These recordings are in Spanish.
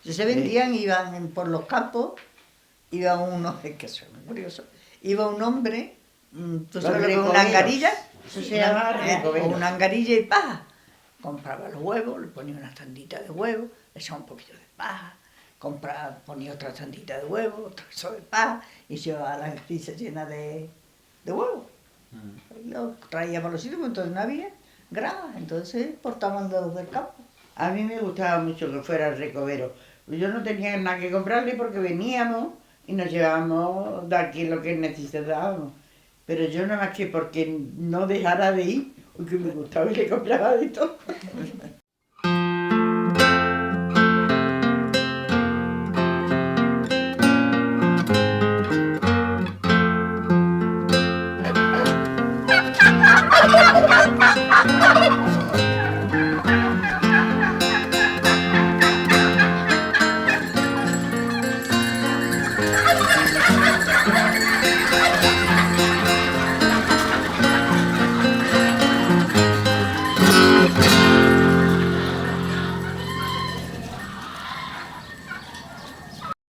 Se vendían, iban por los campos, iba uno, es que eso es muy curioso, iba un hombre, tú sabes lo que es una angarilla, eso se llama una angarilla y paja. Compraba los huevos, le ponía una tandita de huevos, le echaba un poquito de paja, ponía otra tandita de huevos, otro eso de paja, y se llevaba la pizza llena de huevos. Y lo traía por los sitios, pero entonces no había grama, entonces portaban los del campo. A mí me gustaba mucho que fuera el recovero. Yo no tenía nada que comprarle porque veníamos y nos llevábamos de aquí lo que necesitábamos. Pero yo nada más que porque no dejara de ir, porque me gustaba y le compraba de todo.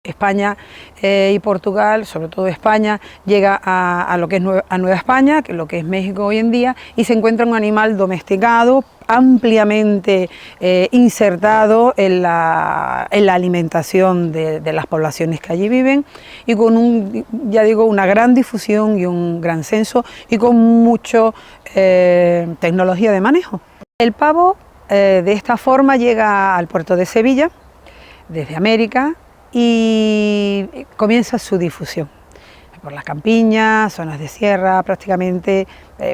España y Portugal, sobre todo España, llega a lo que es a Nueva España, que es lo que es México hoy en día, y se encuentra un animal domesticado, ampliamente insertado en la alimentación de las poblaciones que allí viven, y con ya digo, una gran difusión y un gran censo, y con mucha tecnología de manejo. El pavo de esta forma llega al puerto de Sevilla, desde América, y comienza su difusión por las campiñas, zonas de sierra, prácticamente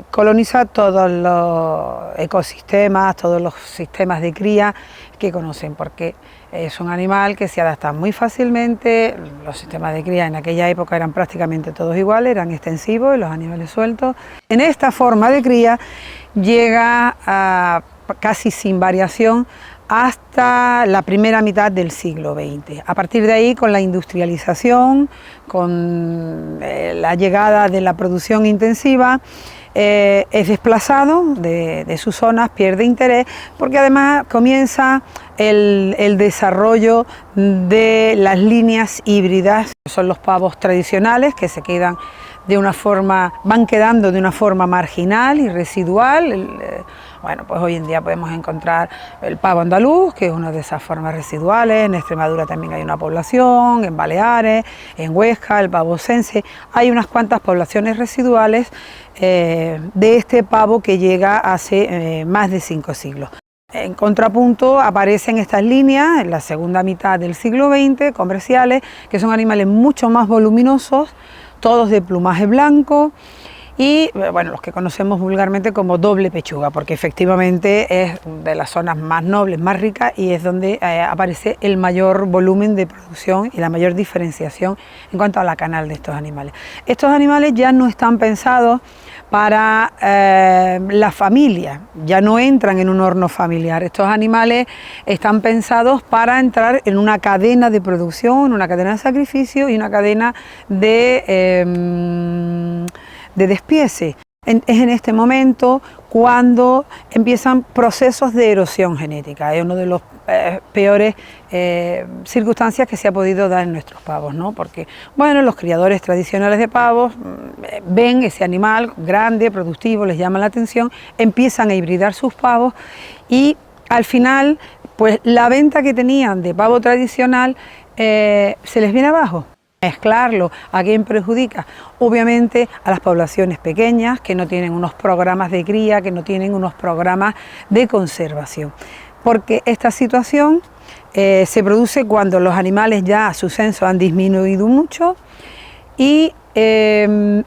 coloniza todos los ecosistemas, todos los sistemas de cría que conocen, porque es un animal que se adapta muy fácilmente. Los sistemas de cría en aquella época eran prácticamente todos iguales, eran extensivos y los animales sueltos. En esta forma de cría llega a, casi sin variación, hasta la primera mitad del siglo XX. A partir de ahí, con la industrialización, con la llegada de la producción intensiva, es desplazado de sus zonas, pierde interés, porque además comienza el desarrollo de las líneas híbridas. Son los pavos tradicionales que se quedan de una forma, van quedando de una forma marginal y residual. Bueno, pues hoy en día podemos encontrar el pavo andaluz, que es una de esas formas residuales. En Extremadura también hay una población, en Baleares, en Huesca, el pavo sense. Hay unas cuantas poblaciones residuales de este pavo que llega hace más de 5 siglos. En contrapunto aparecen estas líneas en la segunda mitad del siglo XX, comerciales, que son animales mucho más voluminosos, todos de plumaje blanco, y bueno, los que conocemos vulgarmente como doble pechuga, porque efectivamente es de las zonas más nobles, más ricas, y es donde aparece el mayor volumen de producción y la mayor diferenciación en cuanto a la canal de estos animales. Estos animales ya no están pensados para la familia, ya no entran en un horno familiar. Estos animales están pensados para entrar en una cadena de producción, una cadena de sacrificio y una cadena de despiece. Es en este momento cuando empiezan procesos de erosión genética. Es una de las peores circunstancias que se ha podido dar en nuestros pavos, ¿no? Porque, bueno, los criadores tradicionales de pavos ven ese animal grande, productivo, les llama la atención, empiezan a hibridar sus pavos y al final, pues la venta que tenían de pavo tradicional se les viene abajo. Mezclarlo, ¿a quién perjudica? Obviamente a las poblaciones pequeñas que no tienen unos programas de cría, que no tienen unos programas de conservación, porque esta situación se produce cuando los animales ya a su censo han disminuido mucho y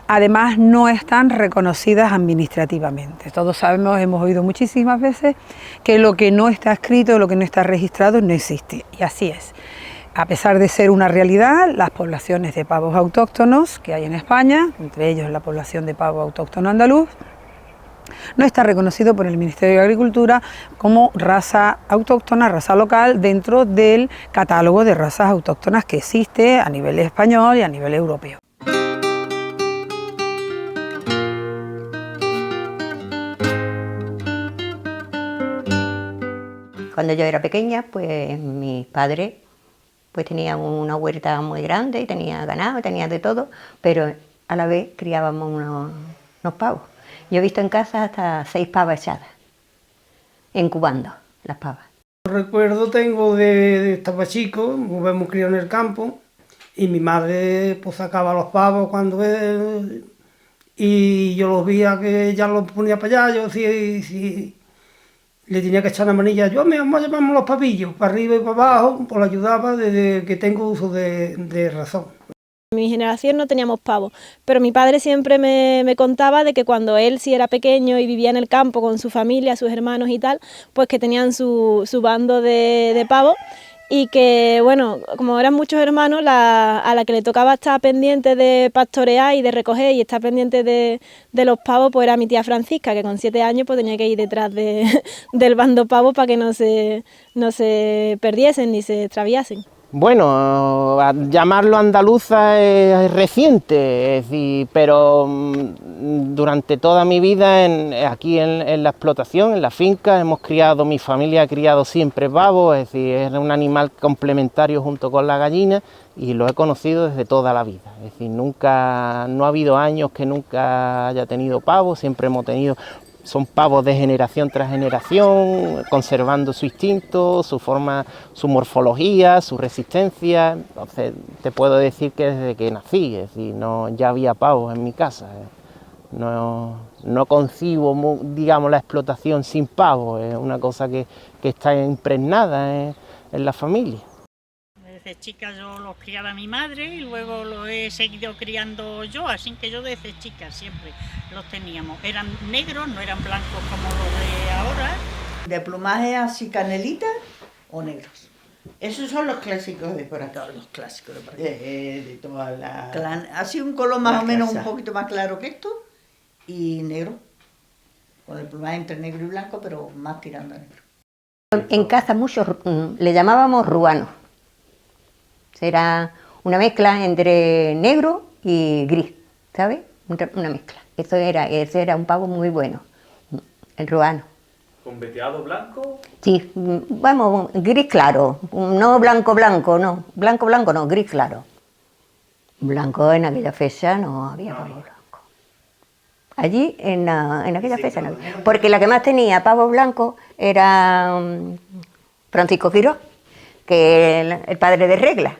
además no están reconocidas administrativamente. Todos sabemos, hemos oído muchísimas veces que lo que no está escrito, lo que no está registrado no existe, y así es. A pesar de ser una realidad, las poblaciones de pavos autóctonos que hay en España, entre ellos la población de pavo autóctono andaluz, no está reconocido por el Ministerio de Agricultura como raza autóctona, raza local, dentro del catálogo de razas autóctonas que existe a nivel español y a nivel europeo. Cuando yo era pequeña, pues mis padres pues tenía una huerta muy grande, y tenía ganado, tenía de todo, pero a la vez criábamos unos pavos. Yo he visto en casa hasta 6 pavas echadas, incubando las pavas. Recuerdo tengo de estaba chico, nos hemos criado en el campo, y mi madre pues sacaba los pavos cuando y yo los veía que ya los ponía para allá. Yo decía, y si le tenía que echar la manilla, yo me vamos a llevarme los pavillos para arriba y para abajo, pues lo ayudaba desde que tengo uso de razón. En mi generación no teníamos pavos, pero mi padre siempre me contaba de que cuando él sí era pequeño y vivía en el campo con su familia, sus hermanos y tal, pues que tenían su bando de pavos, y que, bueno, como eran muchos hermanos, a la que le tocaba estar pendiente de pastorear y de recoger y estar pendiente de los pavos, pues era mi tía Francisca, que con 7 años pues tenía que ir detrás del bando pavo para que no se perdiesen ni se extraviasen. Bueno, llamarlo andaluza es reciente, es decir, pero durante toda mi vida aquí en la explotación, en la finca, mi familia ha criado siempre pavos, es decir, es un animal complementario junto con la gallina, y lo he conocido desde toda la vida. Es decir, no ha habido años que nunca haya tenido pavos, siempre hemos tenido. Son pavos de generación tras generación, conservando su instinto, su forma, su morfología, su resistencia. Entonces, te puedo decir que desde que nací, es decir, ya había pavos en mi casa. No concibo, digamos, la explotación sin pavos, es una cosa que está impregnada en la familia. Desde chica yo los criaba mi madre y luego los he seguido criando yo, así que yo desde chica siempre los teníamos. Eran negros, no eran blancos como los de ahora. De plumaje así canelita o negros. Esos son los clásicos de por aquí. Todos los clásicos de por aquí. De toda la... Así un color más la o menos casa. un poquito más claro que esto, y negro. Con el plumaje entre negro y blanco, pero más tirando a negro. En casa muchos le llamábamos ruanos. Era una mezcla entre negro y gris, ¿sabes? Una mezcla. Ese era un pavo muy bueno, el ruano. ¿Con veteado blanco? Sí, vamos, gris claro, no blanco blanco, no, blanco blanco no, gris claro. Blanco en aquella fecha no había pavo blanco. Allí en aquella fecha no había. Porque la que más tenía pavo blanco era Francisco Quirós, que el padre de Regla.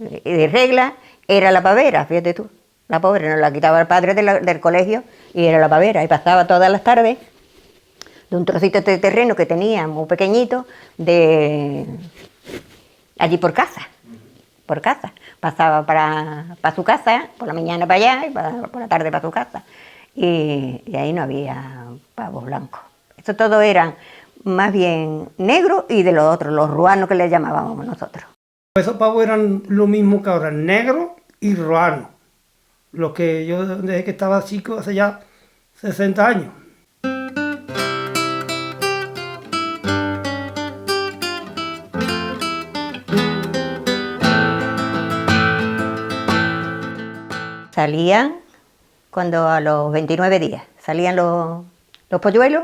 Y de Regla era la pavera, fíjate tú. La pobre nos la quitaba el padre del colegio y era la pavera. Y pasaba todas las tardes de un trocito de terreno que tenía muy pequeñito, allí por casa. Pasaba para su casa, por la mañana para allá y por la tarde para su casa. Y ahí no había pavos blancos. Eso todo eran más bien negros y de los otros, los ruanos que les llamábamos nosotros. Esos pavos eran lo mismo que ahora, negro y ruano. Los que yo desde que estaba chico, hace ya 60 años. Salían cuando a los 29 días, salían los polluelos,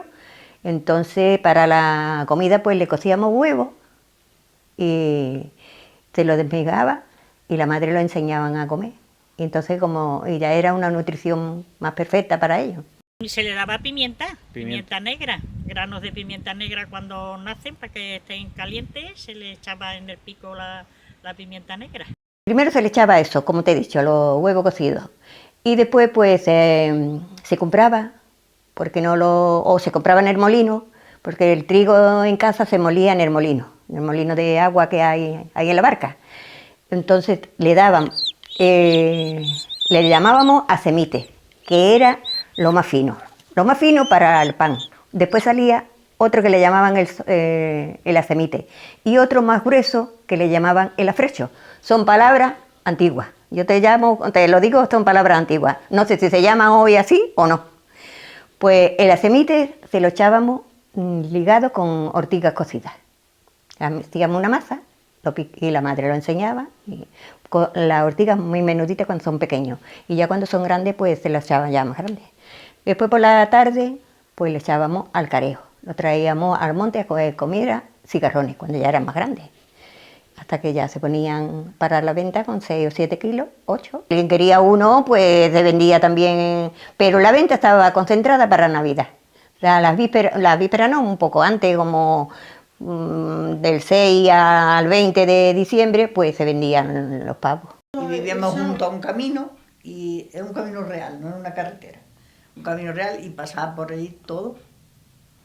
entonces para la comida pues le cocíamos huevos y se lo desmigaba y la madre lo enseñaban a comer. Y entonces y ya era una nutrición más perfecta para ellos. Y se le daba pimienta negra, granos de pimienta negra cuando nacen para que estén calientes, se le echaba en el pico la pimienta negra. Primero se le echaba eso, como te he dicho, los huevos cocidos. Y después pues se compraba, o se compraba en el molino, porque el trigo en casa se molía en el molino de agua que hay en la barca. Entonces le llamábamos acemite, que era lo más fino para el pan. Después salía otro que le llamaban el acemite y otro más grueso que le llamaban el afrecho. Son palabras antiguas. Yo te lo digo, son palabras antiguas. No sé si se llaman hoy así o no. Pues el acemite se lo echábamos ligado con ortigas cocidas. Hacíamos una masa y la madre lo enseñaba. Y con las ortigas muy menuditas cuando son pequeños. Y ya cuando son grandes, pues se las echaban ya más grandes. Después por la tarde, pues le echábamos al carejo. Lo traíamos al monte a comer comida, cigarrones, cuando ya eran más grandes. hasta que ya se ponían para la venta con 6 o 7 kilos, 8. Quien quería uno, pues se vendía también, pero la venta estaba concentrada para Navidad. Las vísperas no, un poco antes, como del 6 al 20 de diciembre, pues se vendían los pavos. Y vivíamos junto a un camino, y es un camino real, no es una carretera. Un camino real y pasaba por ahí todos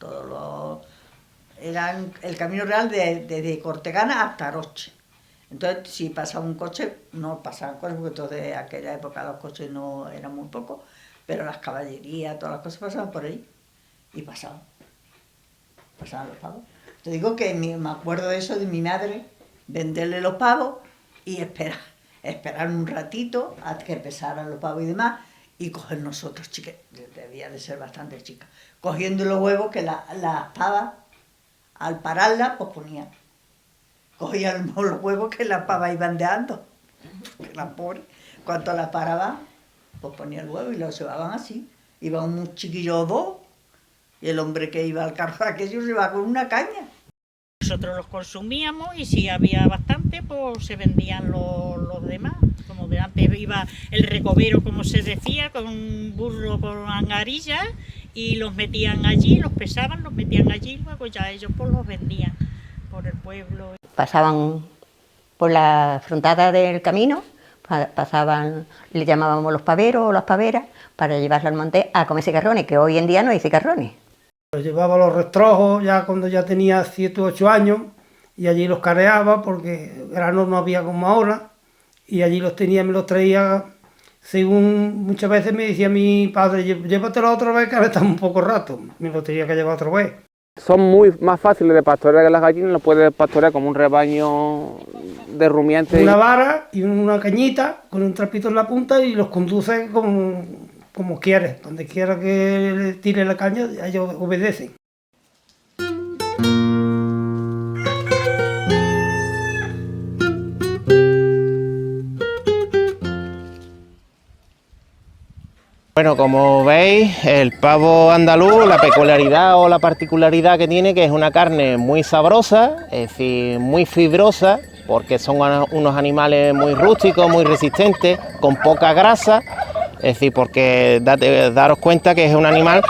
los... Eran el camino real desde Cortegana hasta Aroche. Entonces, si pasaba un coche, no pasaban coches, porque entonces en aquella época los coches no eran muy pocos, pero las caballerías, todas las cosas pasaban por ahí y pasaban los pavos. Te digo que me acuerdo de eso de mi madre, venderle los pavos y esperar un ratito a que pesaran los pavos y demás, y coger nosotros, chicas, debía de ser bastante chica, cogiendo los huevos que las pavas, al pararla, pues ponían. Cogían los huevos que las pavas iban dando. Que las pobres, cuando las paraban, pues ponían el huevo y los llevaban así. Iba un chiquillo o dos, y el hombre que iba al carro aquello se iba con una caña. Nosotros los consumíamos y si había bastante, pues se vendían los demás. Como de antes iba el recobero, como se decía, con un burro con angarillas, y los metían allí, los pesaban, los metían allí, y luego ya ellos pues los vendían por el pueblo. Pasaban por la frontada del camino, pasaban, le llamábamos los paveros o las paveras, para llevarla al monte a comer cigarrones, que hoy en día no hay cigarrones. Llevaba los rastrojos ya cuando ya tenía 7 u 8 años, y allí los careaba, porque granos no había como ahora, y allí los tenía, me los traía. Según muchas veces me decía mi padre, llévatelo otra vez, que ahora está un poco rato, me lo tenía que llevar otra vez. Son muy más fáciles de pastorear que las gallinas, los puedes pastorear como un rebaño de rumiantes. Una vara y una cañita con un trapito en la punta y los conduce como quieres, donde quiera que le tire la caña, ellos obedecen. Bueno, como veis, el pavo andaluz, la peculiaridad o la particularidad que tiene, que es una carne muy sabrosa, es decir, muy fibrosa, porque son unos animales muy rústicos, muy resistentes, con poca grasa, es decir, porque daros cuenta que es un animal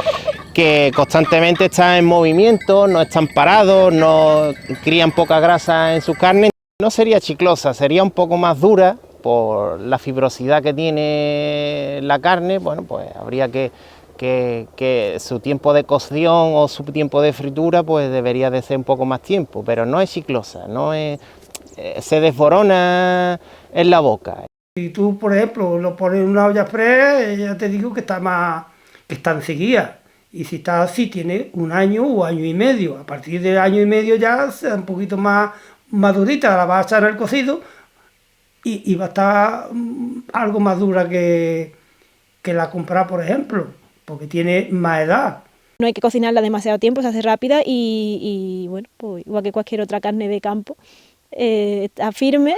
que constantemente está en movimiento, no están parados, no crían poca grasa en su carne. No sería chiclosa, sería un poco más dura, por la fibrosidad que tiene la carne. Bueno, pues habría que su tiempo de cocción o su tiempo de fritura pues debería de ser un poco más tiempo, pero no es chiclosa, no es, se desborona en la boca. Si tú, por ejemplo, lo pones en una olla express, ya te digo que está enseguida, y si está así tiene 1 año o año y medio. A partir del año y medio ya sea un poquito más madurita, la vas a echar al cocido, y va a estar algo más dura que la comprada, por ejemplo, porque tiene más edad. No hay que cocinarla demasiado tiempo, se hace rápida y bueno, pues igual que cualquier otra carne de campo, está firme,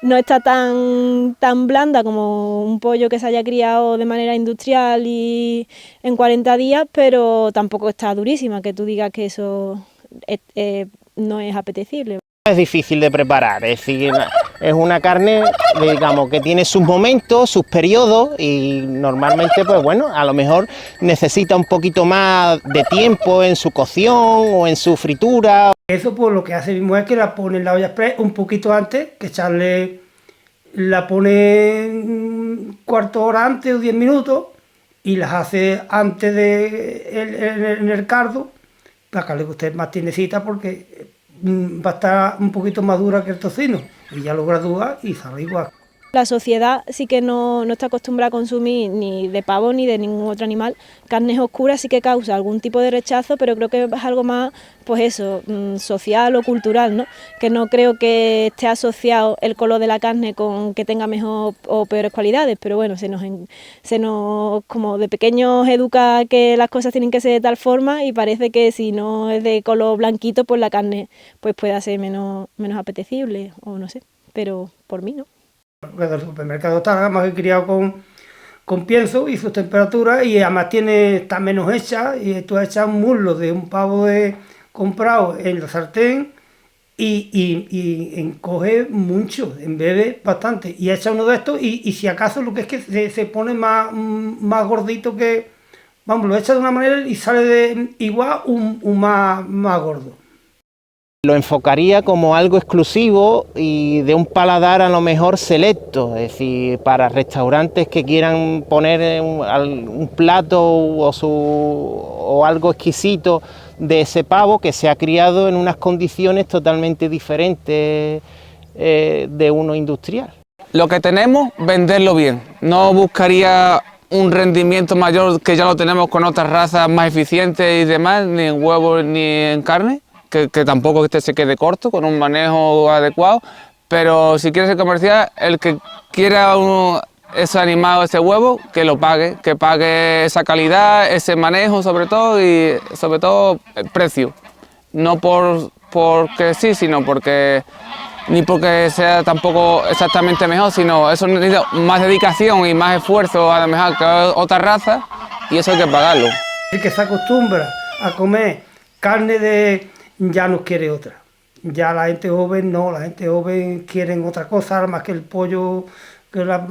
no está tan blanda como un pollo que se haya criado de manera industrial y en 40 días, pero tampoco está durísima, que tú digas que eso no es apetecible. Es difícil de preparar, es decir, es una carne, digamos, que tiene sus momentos, sus periodos, y normalmente, pues bueno, a lo mejor necesita un poquito más de tiempo en su cocción o en su fritura. Eso pues lo que hace mi mujer es que la pone en la olla express un poquito antes, la pone un cuarto de hora antes o 10 minutos, y las hace antes en el cardo, para que le guste más tiernecita, porque va a estar un poquito más dura que el tocino, y ya lo gradúa y sale igual. La sociedad sí que no está acostumbrada a consumir ni de pavo ni de ningún otro animal carnes oscuras, sí que causa algún tipo de rechazo, pero creo que es algo más, pues eso, social o cultural, ¿no? Que no creo que esté asociado el color de la carne con que tenga mejor o peores cualidades, pero bueno, se nos como de pequeños educa que las cosas tienen que ser de tal forma, y parece que si no es de color blanquito, pues la carne pues pueda ser menos apetecible, o no sé, pero por mí no. El supermercado está más que criado con pienso y sus temperaturas, y además está menos hecha, y tú echas un muslo de un pavo comprado en la sartén y encoge mucho, embebe bastante. Y echa uno de estos y si acaso lo que es que se pone más gordito que... Vamos, lo echa de una manera y sale de igual un más gordo. Lo enfocaría como algo exclusivo y de un paladar a lo mejor selecto, es decir, para restaurantes que quieran poner un plato o algo exquisito de ese pavo que se ha criado en unas condiciones totalmente diferentes de uno industrial. Lo que tenemos, venderlo bien. No buscaría un rendimiento mayor que ya lo tenemos con otras razas más eficientes y demás, ni en huevos ni en carne, que tampoco este se quede corto, con un manejo adecuado, pero si quiere ser comercial, el que quiera ese animal, ese huevo, que lo pague, que pague esa calidad, ese manejo sobre todo y sobre todo el precio. No porque sí, sino porque ni porque sea tampoco exactamente mejor, sino eso necesita más dedicación y más esfuerzo a lo mejor que otra raza y eso hay que pagarlo. El que se acostumbra a comer carne de... ya no quiere otra. Ya la gente joven no, la gente joven quiere otra cosa, más que el pollo, que la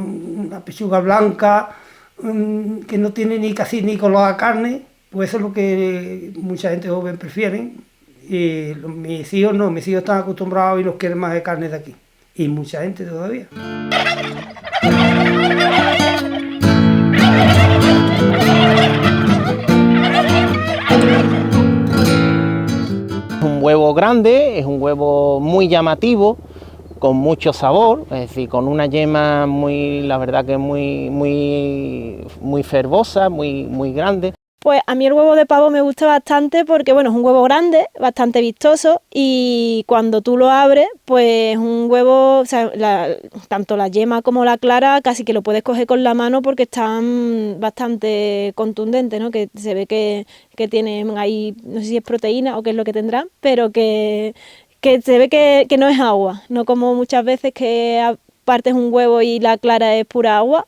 pechuga blanca, que no tiene ni casi ni color a carne, pues eso es lo que mucha gente joven prefiere. Y mis hijos no, mis hijos están acostumbrados y los quieren más de carne de aquí. Y mucha gente todavía. Es un huevo grande, es un huevo muy llamativo, con mucho sabor, es decir, con una yema muy, la verdad que muy fervosa, muy grande. Pues a mí el huevo de pavo me gusta bastante porque, bueno, es un huevo grande, bastante vistoso y cuando tú lo abres, pues es un huevo, o sea, tanto la yema como la clara casi que lo puedes coger con la mano porque están bastante contundentes, ¿no? Que se ve que tienen ahí, no sé si es proteína o qué es lo que tendrán, pero que se ve que no es agua, no como muchas veces que partes un huevo y la clara es pura agua.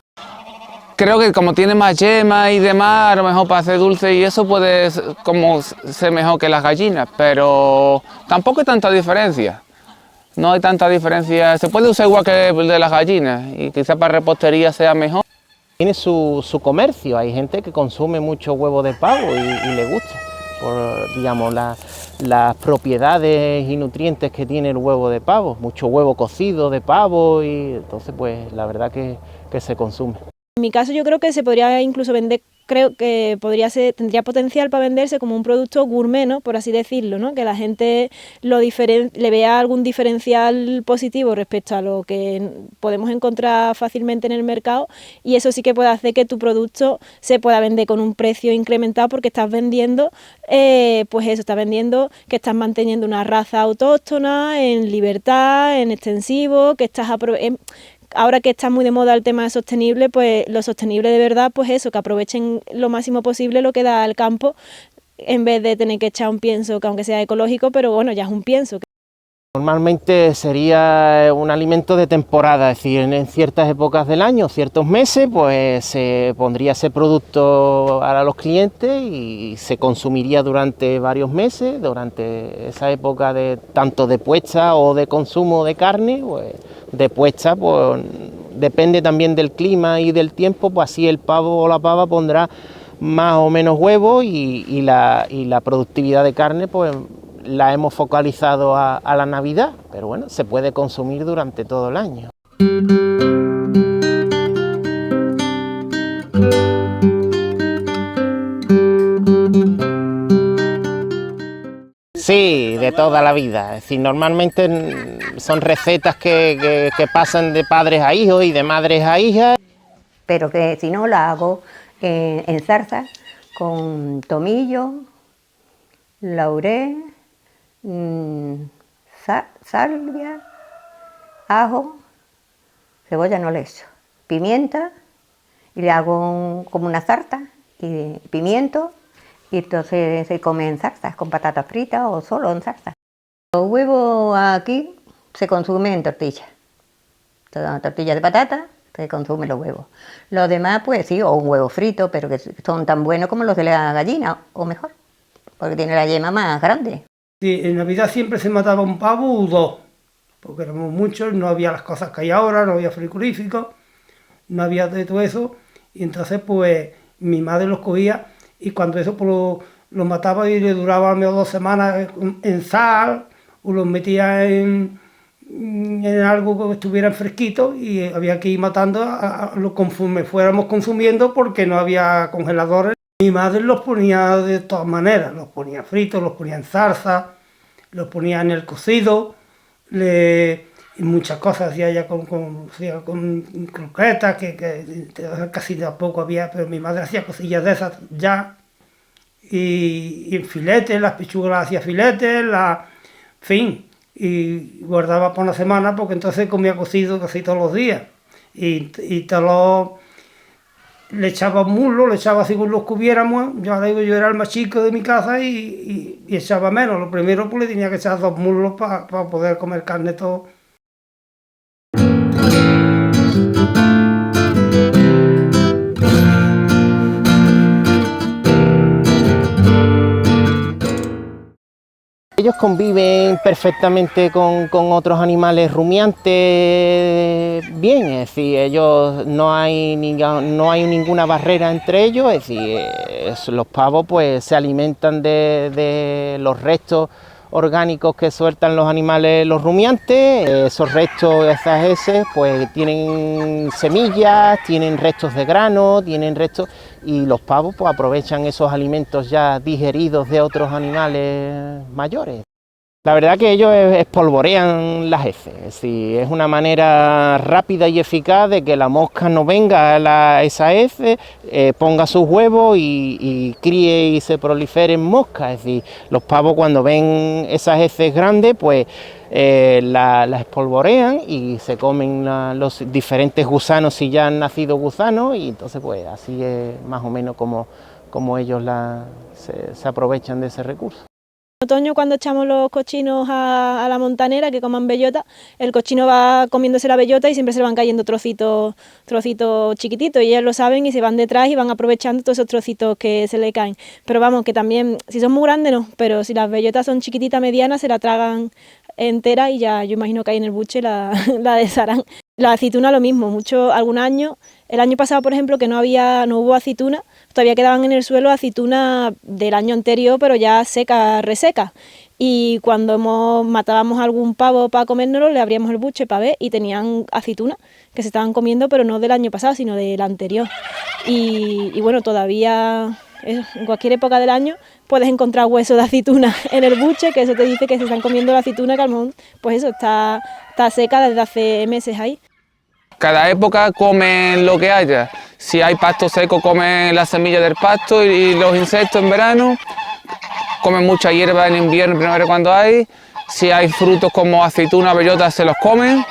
Creo que como tiene más yema y demás, a lo mejor para hacer dulce y eso puede como ser mejor que las gallinas, pero tampoco hay tanta diferencia. No hay tanta diferencia, se puede usar igual que el de las gallinas y quizás para repostería sea mejor. Tiene su comercio, hay gente que consume mucho huevo de pavo y le gusta, por digamos las propiedades y nutrientes que tiene el huevo de pavo, mucho huevo cocido de pavo y entonces pues la verdad que se consume. En mi caso yo creo que se podría incluso vender, creo que tendría potencial para venderse como un producto gourmet, ¿no? Por así decirlo, ¿no? Que la gente le vea algún diferencial positivo respecto a lo que podemos encontrar fácilmente en el mercado y eso sí que puede hacer que tu producto se pueda vender con un precio incrementado porque estás vendiendo, pues eso, estás vendiendo que estás manteniendo una raza autóctona en libertad, en extensivo, que estás ahora que está muy de moda el tema sostenible, pues lo sostenible de verdad, pues eso, que aprovechen lo máximo posible lo que da el campo, en vez de tener que echar un pienso que aunque sea ecológico, pero bueno, ya es un pienso. Normalmente sería un alimento de temporada, es decir, en ciertas épocas del año, ciertos meses, pues se pondría ese producto a los clientes y se consumiría durante varios meses, durante esa época tanto de puesta o de consumo de carne, pues de puesta, pues depende también del clima y del tiempo, pues así el pavo o la pava pondrá más o menos huevos y la productividad de carne, pues la hemos focalizado a la Navidad, pero bueno, se puede consumir durante todo el año. Sí, de toda la vida. Es decir, normalmente son recetas que pasan de padres a hijos y de madres a hijas. Pero que si no la hago en salsa con tomillo, laurel, salvia, ajo, cebolla no le echo, pimienta y le hago como una sarta y pimiento y entonces se come en salsa con patatas fritas o solo en salsa. Los huevos aquí se consumen en tortilla, tortilla de patata se consumen los huevos. Los demás pues sí, o un huevo frito, pero que son tan buenos como los de la gallina o mejor, porque tiene la yema más grande. Sí, en Navidad siempre se mataba un pavo o dos, porque éramos muchos, no había las cosas que hay ahora, no había frigoríficos, no había de todo eso, y entonces pues mi madre los cogía y cuando eso pues los mataba y le duraba medio 2 semanas en sal, o los metía en algo que estuvieran fresquitos y había que ir matando conforme fuéramos consumiendo porque no había congeladores. Mi madre los ponía de todas maneras, los ponía fritos, los ponía en salsa, los ponía en el cocido, y muchas cosas hacía ella con croquetas, que casi tampoco había, pero mi madre hacía cosillas de esas ya, y en filetes, las pechugas las hacía filetes, en fin, y guardaba por una semana porque entonces comía cocido casi todos los días, y le echaba muslo, le echaba según los cubiéramos. Yo ahora digo, yo era el más chico de mi casa y echaba menos. Lo primero pues le tenía que echar 2 muslos para poder comer carne todo. Ellos conviven perfectamente con otros animales rumiantes bien, es decir, ellos no hay ninguna barrera entre ellos, es decir, los pavos pues se alimentan de los restos orgánicos que sueltan los animales, los rumiantes. Esos restos, esas heces, pues tienen semillas, tienen restos de grano, tienen restos, y los pavos pues aprovechan esos alimentos ya digeridos de otros animales mayores. La verdad que ellos espolvorean las heces, es decir, es una manera rápida y eficaz de que la mosca no venga a esa heces, ponga sus huevos y críe y se proliferen moscas. Es decir, los pavos cuando ven esas heces grandes, pues las espolvorean y se comen los diferentes gusanos si ya han nacido gusanos, y entonces pues así es más o menos como ellos se aprovechan de ese recurso. En otoño, cuando echamos los cochinos a la montanera que coman bellota, el cochino va comiéndose la bellota y siempre se le van cayendo trocitos chiquititos, y ellos lo saben y se van detrás y van aprovechando todos esos trocitos que se le caen. Pero vamos, que también, si son muy grandes no, pero si las bellotas son chiquititas, medianas, se la tragan entera y ya yo imagino que ahí en el buche la desharán. La aceituna lo mismo, algún año, el año pasado por ejemplo que no hubo aceituna, todavía quedaban en el suelo aceitunas del año anterior, pero ya secas, resecas. Y cuando matábamos algún pavo para comérnoslo, le abríamos el buche para ver y tenían aceitunas que se estaban comiendo, pero no del año pasado, sino del anterior. Y bueno, todavía en cualquier época del año puedes encontrar huesos de aceituna en el buche, que eso te dice que se están comiendo la aceituna, que al menos, pues eso, está seca desde hace meses ahí. Cada época comen lo que haya. Si hay pasto seco, comen las semillas del pasto y los insectos en verano. Comen mucha hierba en invierno, primavera cuando hay. Si hay frutos como aceituna, bellota, se los comen.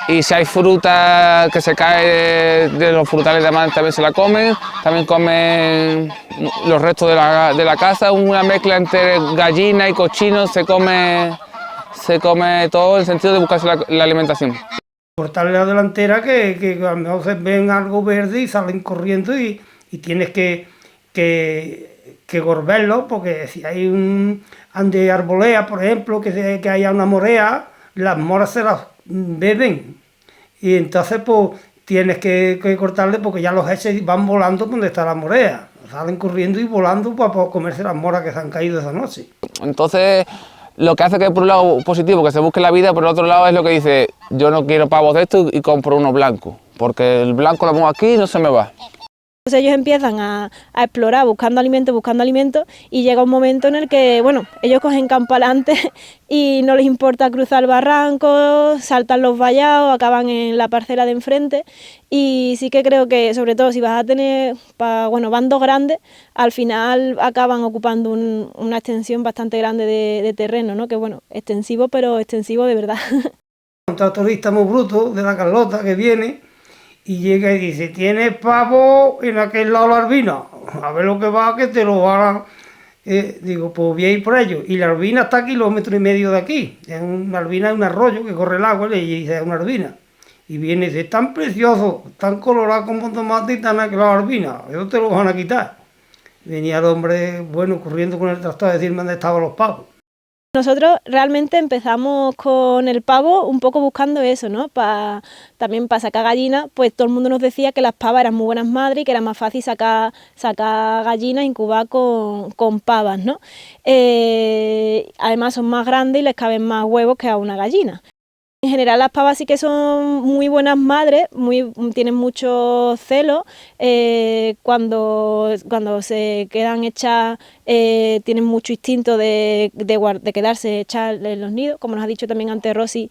Y si hay fruta que se cae de los frutales de mar, también se la comen. También comen los restos de la casa, una mezcla entre gallina y cochino, se come todo en el sentido de buscarse la alimentación. Cortarle la delantera que a lo mejor se ven algo verde y salen corriendo y tienes que gorberlo, porque si hay un ande arbolea, por ejemplo, que haya una morea, las moras se las beben y entonces pues tienes que cortarle porque ya los heces van volando donde está la morea, salen corriendo y volando para comerse las moras que se han caído esa noche. Entonces, lo que hace que por un lado positivo que se busque la vida, por el otro lado es lo que dice, yo no quiero pavos de estos y compro uno blanco, porque el blanco lo pongo aquí y no se me va. Entonces ellos empiezan a explorar buscando alimentos y llega un momento en el que, bueno, ellos cogen campo adelante y no les importa cruzar barrancos, saltan los vallados, acaban en la parcela de enfrente, y sí que creo que sobre todo si vas a tener bandos grandes, al final acaban ocupando una extensión bastante grande de terreno, ¿no? Que bueno, extensivo, pero extensivo de verdad. Un tractorista muy bruto de la Carlota que viene y llega y dice, ¿tienes pavo en aquel lado la albina? A ver lo que va, que te lo van a... digo, pues voy a ir por ello. Y la albina está a 1,5 kilómetros de aquí. Es una albina, es un arroyo que corre el agua, y dice, es una albina. Y viene y dice, tan precioso, tan colorado como tomate y tan aquel lado albina. Eso te lo van a quitar. Venía el hombre, bueno, corriendo con el tractor a decirme dónde estaban los pavos. Nosotros realmente empezamos con el pavo un poco buscando eso, ¿no? También para sacar gallinas, pues todo el mundo nos decía que las pavas eran muy buenas madres y que era más fácil sacar gallinas, incubar con pavas, ¿no? Además son más grandes y les caben más huevos que a una gallina. En general las pavas sí que son muy buenas madres, tienen mucho celo, cuando se quedan hechas tienen mucho instinto de quedarse hechas en los nidos, como nos ha dicho también antes Rosy.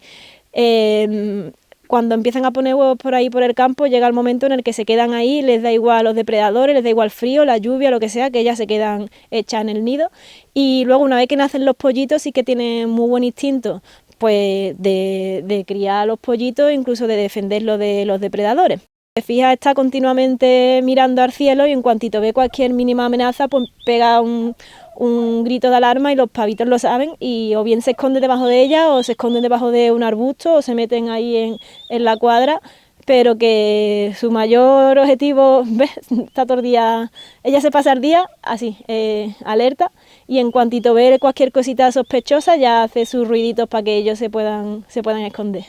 Cuando empiezan a poner huevos por ahí por el campo, llega el momento en el que se quedan ahí, les da igual a los depredadores, les da igual frío, la lluvia, lo que sea, que ellas se quedan hechas en el nido. Y luego una vez que nacen los pollitos sí que tienen muy buen instinto, pues de criar a los pollitos, incluso de defenderlos de los depredadores. Se fija, está continuamente mirando al cielo y en cuantito ve cualquier mínima amenaza, pues pega un grito de alarma y los pavitos lo saben y o bien se esconden debajo de ella o se esconden debajo de un arbusto o se meten ahí en la cuadra, pero que su mayor objetivo, ¿ves? Está todo el día, ella se pasa el día así, alerta, y en cuantito ve cualquier cosita sospechosa ya hace sus ruiditos para que ellos se puedan esconder.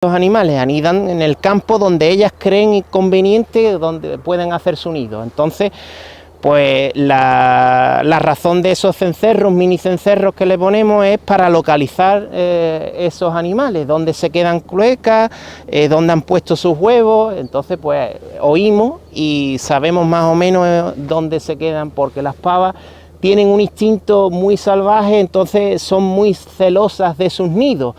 Los animales anidan en el campo donde ellas creen conveniente, donde pueden hacer su nido. Entonces, pues la razón de esos cencerros, mini cencerros que le ponemos es para localizar esos animales, donde se quedan cluecas, donde han puesto sus huevos. Entonces pues oímos y sabemos más o menos dónde se quedan, porque las pavas tienen un instinto muy salvaje, entonces son muy celosas de sus nidos.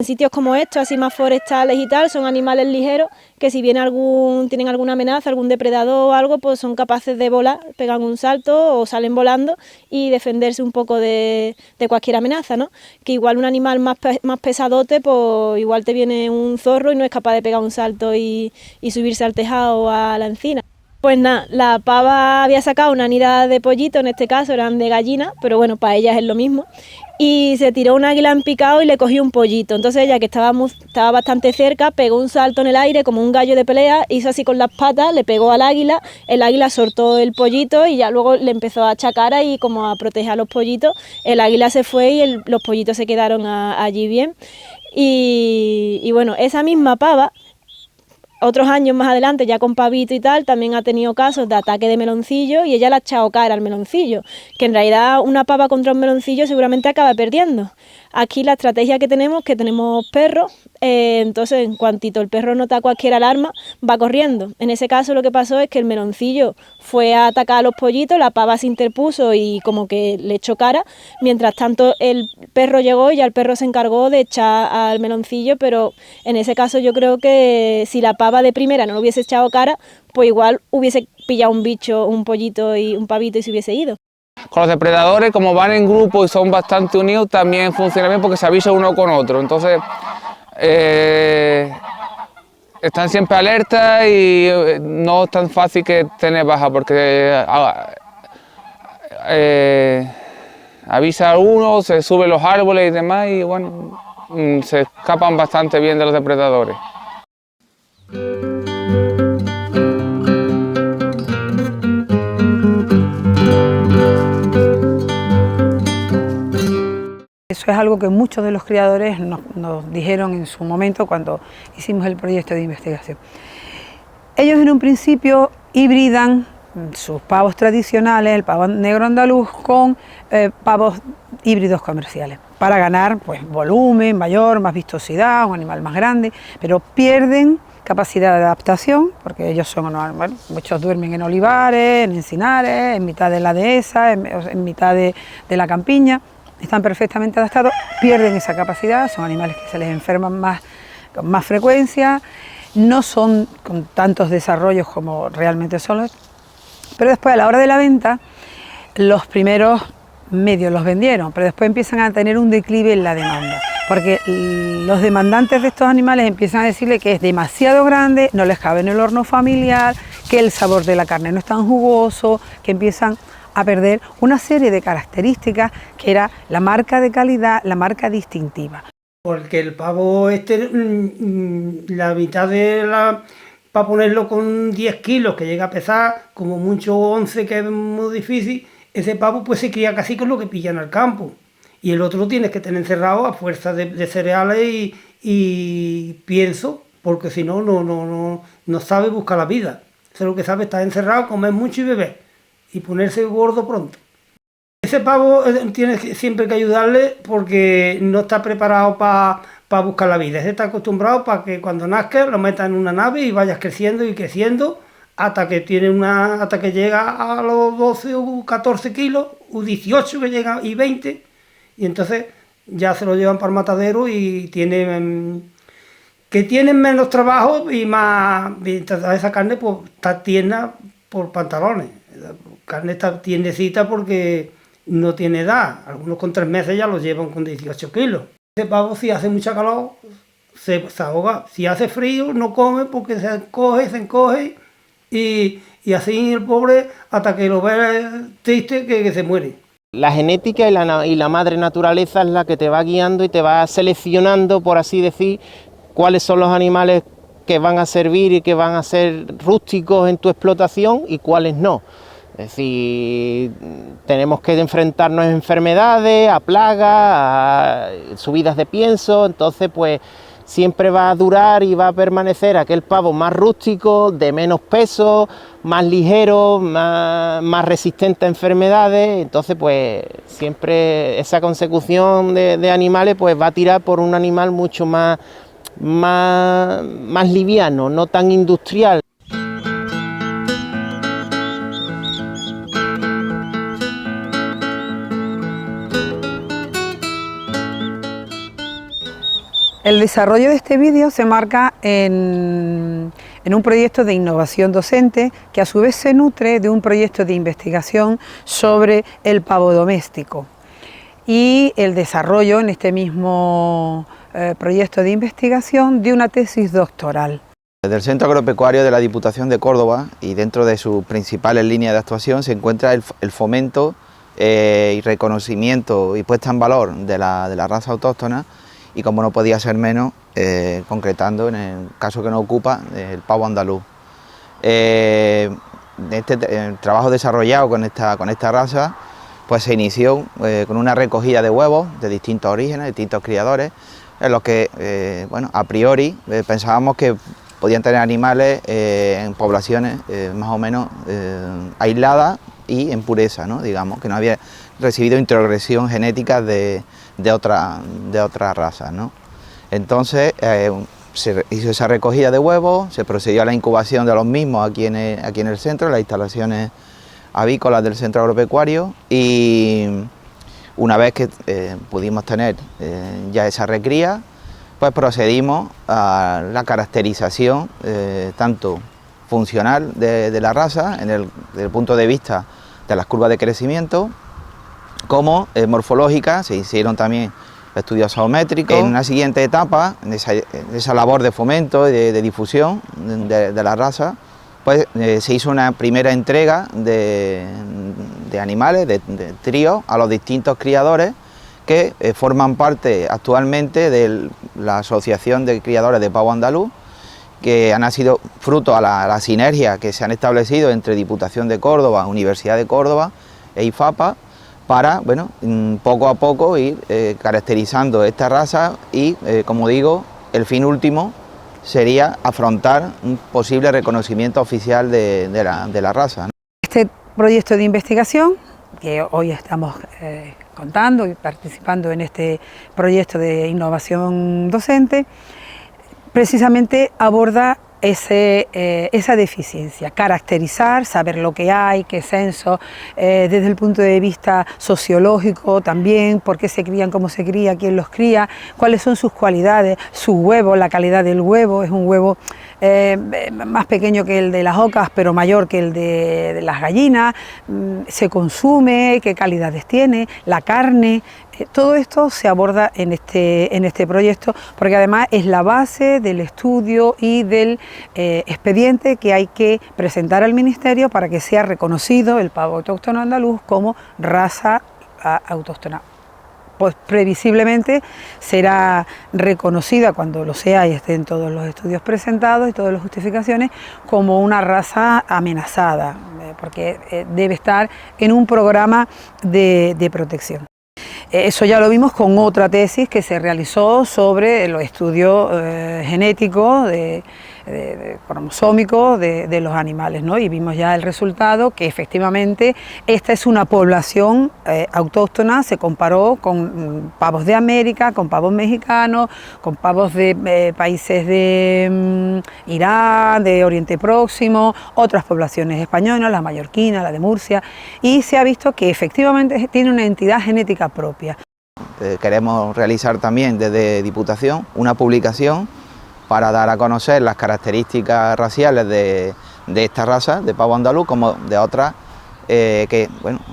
En sitios como estos, así más forestales y tal, son animales ligeros que si tienen alguna amenaza, algún depredador o algo, pues son capaces de volar, pegan un salto o salen volando y defenderse un poco de cualquier amenaza, ¿no? Que igual un animal más pesadote, pues igual te viene un zorro y no es capaz de pegar un salto y subirse al tejado o a la encina. Pues nada, la pava había sacado una nidada de pollito, en este caso eran de gallina, pero bueno, para ellas es lo mismo. Y se tiró un águila en picado y le cogió un pollito. Entonces ella, que estaba bastante cerca, pegó un salto en el aire como un gallo de pelea, hizo así con las patas, le pegó al águila, el águila soltó el pollito y ya luego le empezó a achacar ahí como a proteger a los pollitos. El águila se fue y los pollitos se quedaron allí bien. Y bueno, esa misma pava, otros años más adelante, ya con pavito y tal, también ha tenido casos de ataque de meloncillo y ella le ha echado cara al meloncillo, que en realidad una pava contra un meloncillo seguramente acaba perdiendo. Aquí la estrategia que tenemos perros, entonces en cuantito el perro nota cualquier alarma, va corriendo. En ese caso lo que pasó es que el meloncillo fue a atacar a los pollitos, la pava se interpuso y como que le echó cara, mientras tanto el perro llegó y ya el perro se encargó de echar al meloncillo, pero en ese caso yo creo que si la pava de primera no le hubiese echado cara, pues igual hubiese pillado un bicho, un pollito y un pavito y se hubiese ido. Con los depredadores, como van en grupo y son bastante unidos, también funciona bien porque se avisa uno con otro. Entonces, están siempre alertas y no es tan fácil que tener baja porque avisa a uno, se suben los árboles y demás y bueno, se escapan bastante bien de los depredadores. Eso es algo que muchos de los criadores nos dijeron en su momento cuando hicimos el proyecto de investigación. Ellos en un principio hibridan sus pavos tradicionales, el pavo negro andaluz, con pavos híbridos comerciales, para ganar pues, volumen mayor, más vistosidad, un animal más grande, pero pierden capacidad de adaptación, porque ellos son, bueno, muchos duermen en olivares, en encinares, en mitad de la dehesa, en mitad de la campiña. Están perfectamente adaptados, pierden esa capacidad, son animales que se les enferman con más frecuencia, no son con tantos desarrollos como realmente son los, pero después a la hora de la venta, los primeros medios los vendieron, pero después empiezan a tener un declive en la demanda, porque los demandantes de estos animales empiezan a decirle que es demasiado grande, no les cabe en el horno familiar, que el sabor de la carne no es tan jugoso, que empiezan a perder una serie de características que era la marca de calidad, la marca distintiva. Porque el pavo la mitad para ponerlo con 10 kilos, que llega a pesar como mucho 11, que es muy difícil, ese pavo pues se cría casi con lo que pillan al campo. y el otro lo tienes que tener encerrado a fuerza de cereales y pienso, porque si no, no sabe buscar la vida. Eso es lo que sabe, estar encerrado, comer mucho y beber, y ponerse gordo pronto. Ese pavo tienes siempre que ayudarle porque no está preparado para buscar la vida. Ese está acostumbrado para que cuando nazca lo metas en una nave y vayas creciendo y creciendo hasta que llega a los 12 o 14 kilos, o 18 que llega, y 20, y entonces ya se lo llevan para el matadero y tienen menos trabajo y más, esa carne pues está tierna por pantalones. La carne está tiernecita porque no tiene edad. Algunos con 3 meses ya lo llevan con 18 kilos. Ese pavo, si hace mucha calor, se ahoga. Si hace frío, no come porque se encoge y así el pobre, hasta que lo ve triste, que se muere. La genética y la madre naturaleza es la que te va guiando y te va seleccionando, por así decir, cuáles son los animales que van a servir y que van a ser rústicos en tu explotación y cuáles no. Es decir, tenemos que enfrentarnos a enfermedades, a plagas, a subidas de pienso, entonces pues siempre va a durar y va a permanecer aquel pavo más rústico, de menos peso, más ligero, más resistente a enfermedades. Entonces pues siempre esa consecución de animales pues va a tirar por un animal mucho más liviano, no tan industrial. El desarrollo de este vídeo se marca en un proyecto de innovación docente que a su vez se nutre de un proyecto de investigación sobre el pavo doméstico y el desarrollo en este mismo proyecto de investigación de una tesis doctoral. Desde el Centro Agropecuario de la Diputación de Córdoba y dentro de sus principales líneas de actuación se encuentra el fomento y reconocimiento y puesta en valor de la raza autóctona, y como no podía ser menos, concretando en el caso que nos ocupa, el pavo andaluz. El trabajo desarrollado con esta raza pues se inició con una recogida de huevos de distintos orígenes, de distintos criadores, en los que bueno, a priori pensábamos que podían tener animales en poblaciones más o menos aisladas y en pureza, ¿no? Digamos, que no había recibido introgresión genética de otras razas, ¿no? Entonces se hizo esa recogida de huevos, se procedió a la incubación de los mismos aquí en el centro, en las instalaciones avícolas del Centro Agropecuario, y una vez que pudimos tener ya esa recría, pues procedimos a la caracterización tanto funcional de la raza, desde el punto de vista de las curvas de crecimiento, como morfológica. Se hicieron también estudios zoométricos. En una siguiente etapa, en esa labor de fomento y de difusión de la raza, pues se hizo una primera entrega de animales, de tríos, a los distintos criadores que forman parte actualmente de la Asociación de Criadores de Pavo Andaluz, que han sido fruto a la sinergia que se han establecido entre Diputación de Córdoba, Universidad de Córdoba e IFAPA, para, bueno, poco a poco ir caracterizando esta raza y, como digo, el fin último sería afrontar un posible reconocimiento oficial de la raza, ¿no? Este proyecto de investigación, que hoy estamos contando y participando en este proyecto de innovación docente, precisamente aborda esa deficiencia, caracterizar, saber lo que hay, qué censo, desde el punto de vista sociológico también, por qué se crían, cómo se cría, quién los cría, cuáles son sus cualidades, su huevo, la calidad del huevo. Es un huevo más pequeño que el de las ocas, pero mayor que el de las gallinas, se consume, qué calidades tiene, la carne. Todo esto se aborda en este proyecto, porque además es la base del estudio y del expediente que hay que presentar al Ministerio para que sea reconocido el pavo autóctono andaluz como raza autóctona. Pues previsiblemente será reconocida, cuando lo sea y estén todos los estudios presentados y todas las justificaciones, como una raza amenazada, porque debe estar en un programa de protección. Eso ya lo vimos con otra tesis que se realizó sobre los estudios genéticos cromosómicos de los animales, ¿no? Y vimos ya el resultado, que efectivamente esta es una población autóctona. Se comparó con pavos de América, con pavos mexicanos, con pavos de países de Irán, de Oriente Próximo, otras poblaciones españolas, la mallorquina, la de Murcia, y se ha visto que efectivamente tiene una entidad genética propia. Queremos realizar también desde Diputación una publicación para dar a conocer las características raciales de esta raza, de pavo andaluz, como de otras que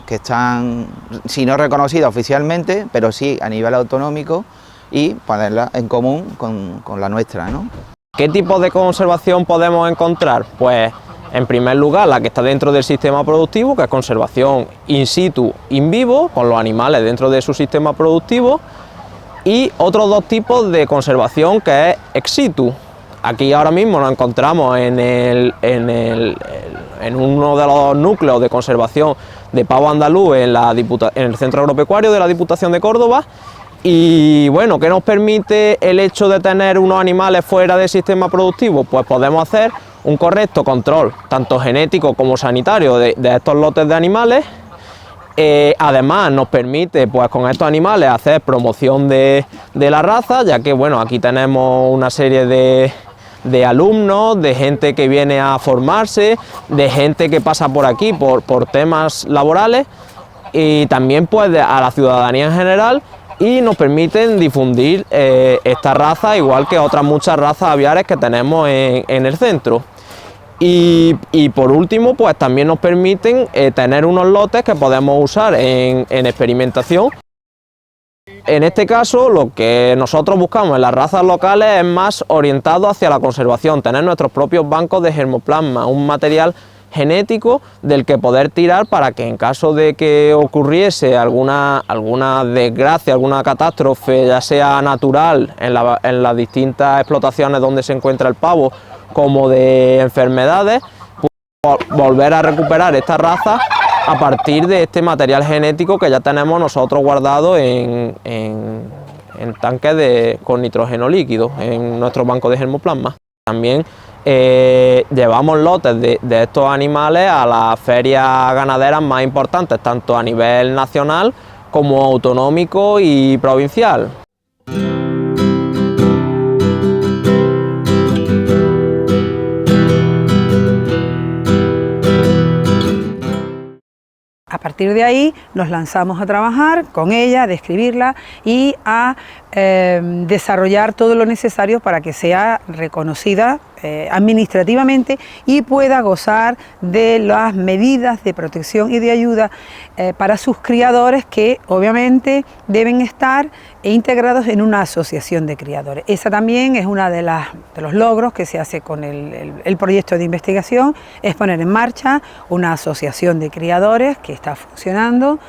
están, si no reconocidas oficialmente, pero sí a nivel autonómico, y ponerlas en común con la nuestra, ¿no? ¿Qué tipo de conservación podemos encontrar? Pues en primer lugar la que está dentro del sistema productivo, que es conservación in situ, in vivo, con los animales dentro de su sistema productivo, y otros dos tipos de conservación, que es ex situ. Aquí ahora mismo nos encontramos en uno de los núcleos de conservación de pavo andaluz en el Centro Agropecuario de la Diputación de Córdoba. Y bueno, ¿qué nos permite el hecho de tener unos animales fuera del sistema productivo? Pues podemos hacer un correcto control, tanto genético como sanitario, de estos lotes de animales. Además nos permite, pues, con estos animales hacer promoción de la raza, ya que bueno, aquí tenemos una serie de alumnos, de gente que viene a formarse, de gente que pasa por aquí por temas laborales, y también pues a la ciudadanía en general, y nos permiten difundir esta raza, igual que otras muchas razas aviares que tenemos en el centro. Y por último, pues también nos permiten tener unos lotes que podemos usar en experimentación. En este caso, lo que nosotros buscamos en las razas locales es más orientado hacia la conservación, tener nuestros propios bancos de germoplasma, un material genético del que poder tirar para que en caso de que ocurriese alguna desgracia, alguna catástrofe, ya sea natural en las distintas explotaciones donde se encuentra el pavo, como de enfermedades, pues volver a recuperar esta raza a partir de este material genético que ya tenemos nosotros guardado en tanques con nitrógeno líquido en nuestro banco de germoplasma. También llevamos lotes de estos animales a las ferias ganaderas más importantes, tanto a nivel nacional como autonómico y provincial. A partir de ahí nos lanzamos a trabajar con ella, a describirla y a desarrollar todo lo necesario para que sea reconocida administrativamente y pueda gozar de las medidas de protección y de ayuda para sus criadores, que obviamente deben estar integrados en una asociación de criadores. Esa también es una de los logros que se hace con el proyecto de investigación, es poner en marcha una asociación de criadores que está funcionando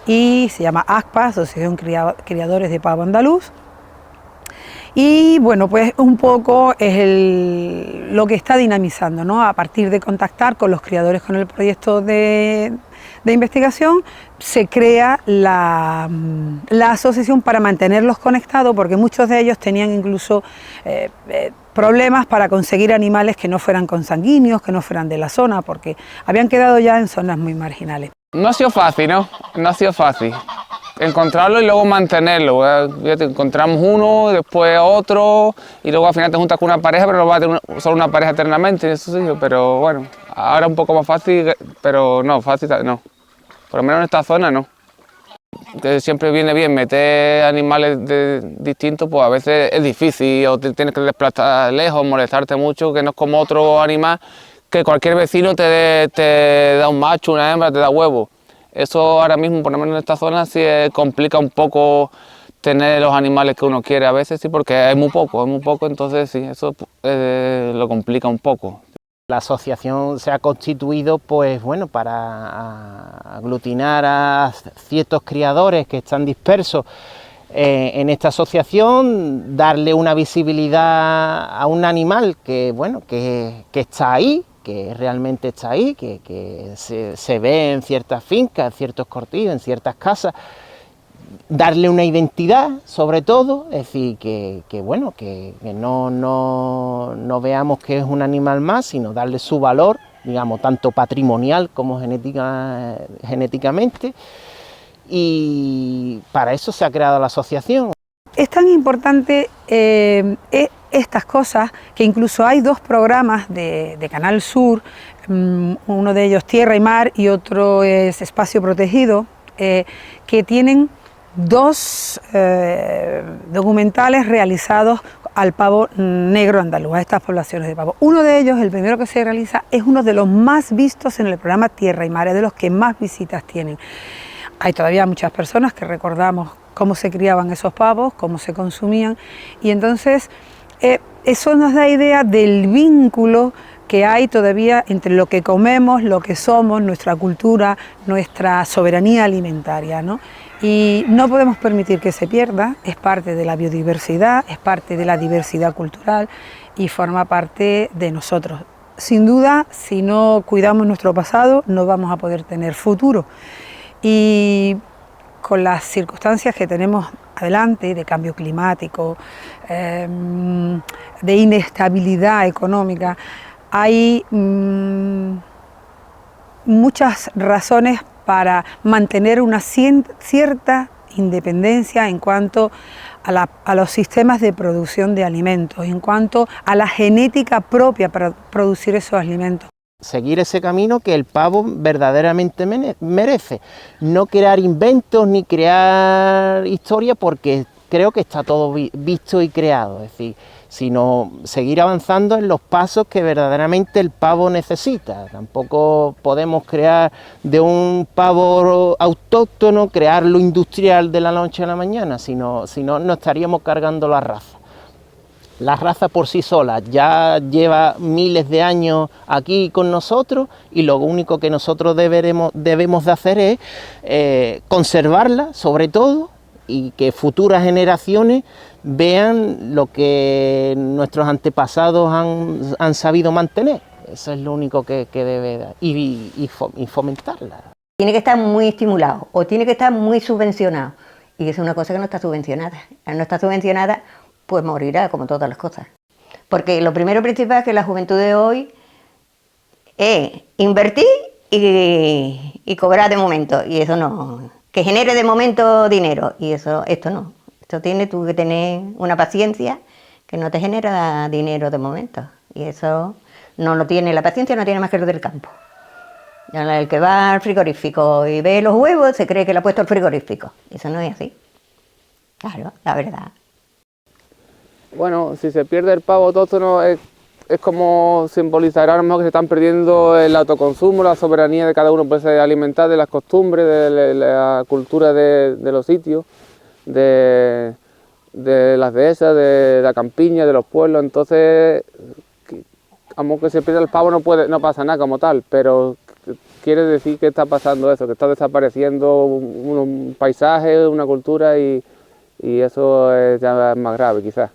y se llama ACPA, Asociación Criadores de Pavo Andaluz. Y bueno, pues un poco es lo que está dinamizando, ¿no? A partir de contactar con los criadores con el proyecto de investigación, se crea la asociación para mantenerlos conectados, porque muchos de ellos tenían incluso problemas para conseguir animales que no fueran consanguíneos, que no fueran de la zona, porque habían quedado ya en zonas muy marginales. No ha sido fácil, ¿no? No ha sido fácil. Encontrarlo y luego mantenerlo. Encontramos uno, después otro, y luego al final te juntas con una pareja, pero no vas a tener solo una pareja eternamente, eso sí, pero bueno, ahora un poco más fácil, pero no, fácil no. Por lo menos en esta zona no. Entonces siempre viene bien meter animales distintos, pues a veces es difícil, o te tienes que desplazar lejos, molestarte mucho, que no es como otro animal que cualquier vecino te da un macho, una hembra, te da huevo. Eso ahora mismo, por lo menos en esta zona, sí complica un poco tener los animales que uno quiere a veces, sí, porque es muy poco, entonces sí, eso lo complica un poco. La asociación se ha constituido, pues bueno, para aglutinar a ciertos criadores que están dispersos en esta asociación, darle una visibilidad a un animal que, bueno, que está ahí, que realmente está ahí, que se ve en ciertas fincas, en ciertos cortijos, en ciertas casas, darle una identidad, sobre todo, es decir, que no veamos que es un animal más, sino darle su valor, digamos, tanto patrimonial como genéticamente, y para eso se ha creado la asociación. Es tan importante estas cosas que incluso hay 2 programas de Canal Sur, uno de ellos Tierra y Mar y otro es Espacio Protegido, que tienen 2 documentales realizados al pavo negro andaluz, a estas poblaciones de pavo. Uno de ellos, el primero que se realiza, es uno de los más vistos en el programa Tierra y Mar, es de los que más visitas tienen. Hay todavía muchas personas que recordamos cómo se criaban esos pavos, cómo se consumían, y entonces eso nos da idea del vínculo que hay todavía entre lo que comemos, lo que somos, nuestra cultura, nuestra soberanía alimentaria, ¿no? Y no podemos permitir que se pierda, es parte de la biodiversidad, es parte de la diversidad cultural y forma parte de nosotros. Sin duda, si no cuidamos nuestro pasado, no vamos a poder tener futuro. Y con las circunstancias que tenemos adelante, de cambio climático, de inestabilidad económica, hay muchas razones para mantener una cierta independencia en cuanto a los sistemas de producción de alimentos, en cuanto a la genética propia para producir esos alimentos. Seguir ese camino que el pavo verdaderamente merece, no crear inventos ni crear historia, porque creo que está todo visto y creado, es decir, sino seguir avanzando en los pasos que verdaderamente el pavo necesita. Tampoco podemos crear de un pavo autóctono, crearlo industrial de la noche a la mañana, sino no estaríamos cargando la raza. La raza por sí sola ya lleva miles de años aquí con nosotros y lo único que nosotros debemos de hacer es conservarla, sobre todo, y que futuras generaciones vean lo que nuestros antepasados han sabido mantener. Eso es lo único que debe dar, y fomentarla. Tiene que estar muy estimulado o tiene que estar muy subvencionado, y es una cosa que no está subvencionada. Al no estar subvencionada, pues morirá, como todas las cosas. Porque lo primero principal es que la juventud de hoy es invertir y cobrar de momento, y eso no, que genere de momento dinero, y esto no. Esto tiene tú que tener una paciencia que no te genera dinero de momento, y eso no lo tiene, la paciencia no tiene más que lo del campo. El que va al frigorífico y ve los huevos se cree que le ha puesto el frigorífico, eso no es así. Claro, la verdad. Bueno, si se pierde el pavo autóctono es como simbolizar ahora mismo que se están perdiendo el autoconsumo, la soberanía de cada uno puede ser alimentar, de las costumbres, de la cultura de los sitios, de las dehesas, de la campiña, de los pueblos. Entonces, aunque se pierda el pavo no pasa nada como tal, pero quiere decir que está pasando eso, que está desapareciendo un paisaje, una cultura, y eso es ya más grave quizás.